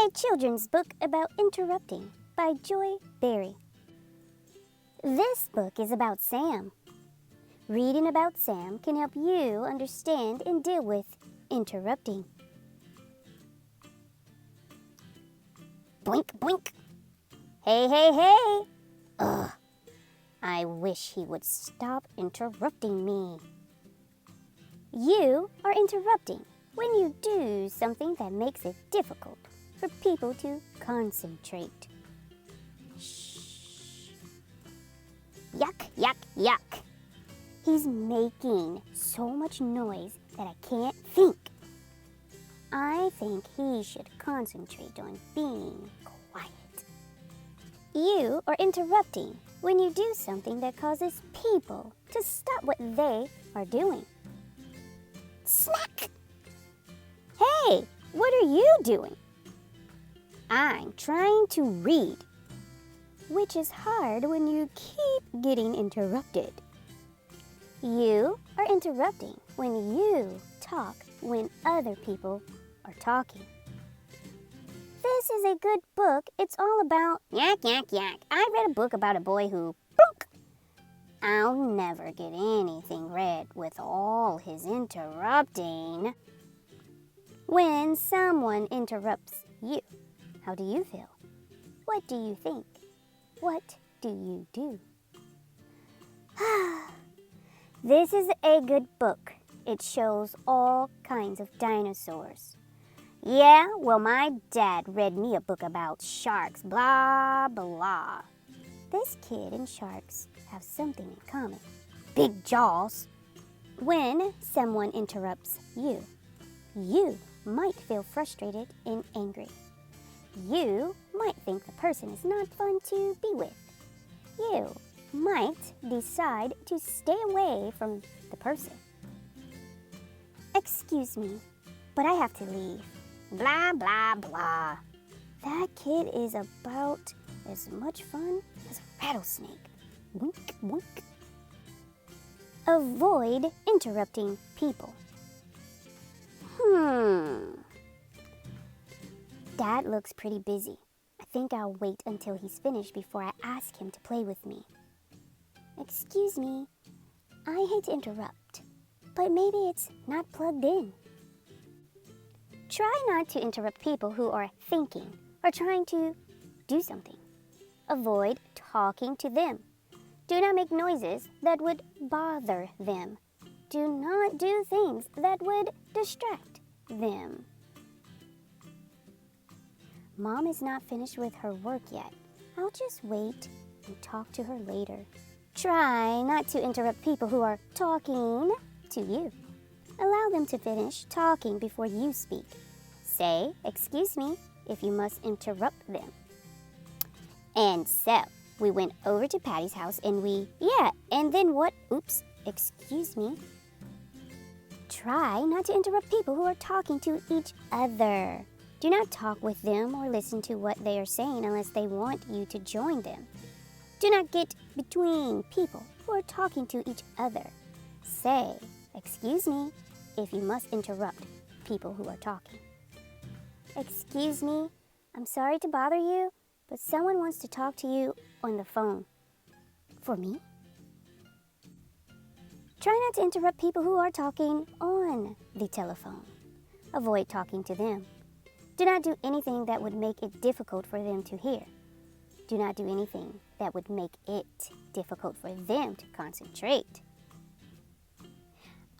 a children's book about interrupting by Joy Berry. This book is about Sam. Reading about Sam can help you understand and deal with interrupting. Boink, boink. Hey, hey, hey. Ugh. I wish he would stop interrupting me. You are interrupting when you do something that makes it difficult for people to concentrate. Shh. Yuck, yuck, yuck. He's making so much noise that I can't think. I think he should concentrate on being quiet. You are interrupting when you do something that causes people to stop what they are doing. Snack! Hey, what are you doing? I'm trying to read, which is hard when you keep getting interrupted. You are interrupting when you talk when other people are talking. This is a good book. It's all about yak, yak, yak. I read a book about a boy who book. I'll never get anything read with all his interrupting. When someone interrupts you, how do you feel? What do you think? What do you do? This is a good book. It shows all kinds of dinosaurs. Yeah, well, my dad read me a book about sharks, blah, blah. This kid and sharks have something in common. Big jaws. When someone interrupts you, you might feel frustrated and angry. You might think the person is not fun to be with. You might decide to stay away from the person. Excuse me, but I have to leave. Blah, blah, blah. That kid is about as much fun as a rattlesnake. Wink, wink. Avoid interrupting people. Dad looks pretty busy. I think I'll wait until he's finished before I ask him to play with me. Excuse me, I hate to interrupt, but maybe it's not plugged in. Try not to interrupt people who are thinking or trying to do something. Avoid talking to them. Do not make noises that would bother them. Do not do things that would distract them. Mom is not finished with her work yet. I'll just wait and talk to her later. Try not to interrupt people who are talking to you. Allow them to finish talking before you speak. Say, excuse me, if you must interrupt them. And so, we went over to Patty's house and and then what? Oops, excuse me. Try not to interrupt people who are talking to each other. Do not talk with them or listen to what they are saying unless they want you to join them. Do not get between people who are talking to each other. Say, excuse me, if you must interrupt people who are talking. Excuse me, I'm sorry to bother you, but someone wants to talk to you on the phone. For me? Try not to interrupt people who are talking on the telephone. Avoid talking to them. Do not do anything that would make it difficult for them to hear. Do not do anything that would make it difficult for them to concentrate.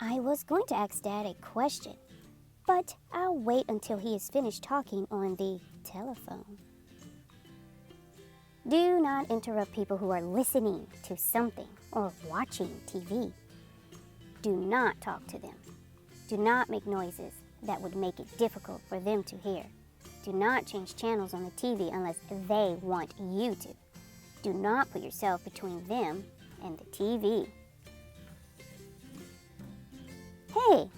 I was going to ask Dad a question, but I'll wait until he is finished talking on the telephone. Do not interrupt people who are listening to something or watching TV. Do not talk to them. Do not make noises that would make it difficult for them to hear. Do not change channels on the TV unless they want you to. Do not put yourself between them and the TV. Hey,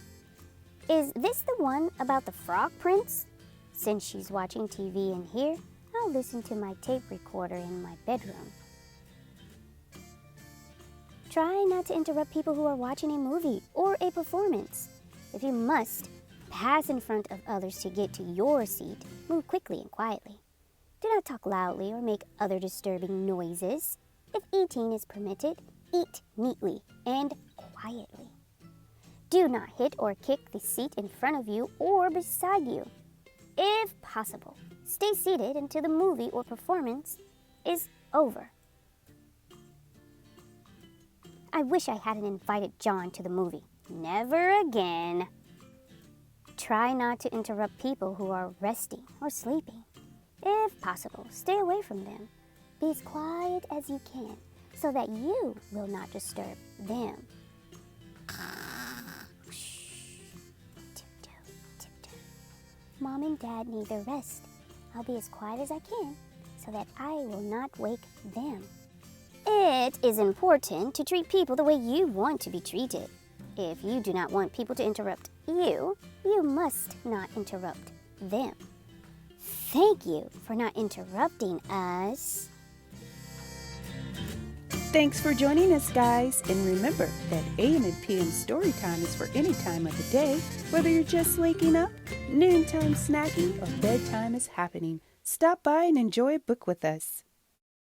is this the one about the Frog Prince? Since she's watching TV in here, I'll listen to my tape recorder in my bedroom. Try not to interrupt people who are watching a movie or a performance. If you must, Pass in front of others to get to your seat. Move quickly and quietly. Do not talk loudly or make other disturbing noises. If eating is permitted, eat neatly and quietly. Do not hit or kick the seat in front of you or beside you. If possible, stay seated until the movie or performance is over. I wish I hadn't invited John to the movie. Never again. Try not to interrupt people who are resting or sleeping. If possible, stay away from them. Be as quiet as you can so that you will not disturb them. Tiptoe, tiptoe. Mom and Dad need their rest. I'll be as quiet as I can so that I will not wake them. It is important to treat people the way you want to be treated. If you do not want people to interrupt you, you must not interrupt them. Thank you for not interrupting us. Thanks for joining us, guys. And remember that AM and PM story time is for any time of the day, whether you're just waking up, noontime snacking, or bedtime is happening. Stop by and enjoy a book with us.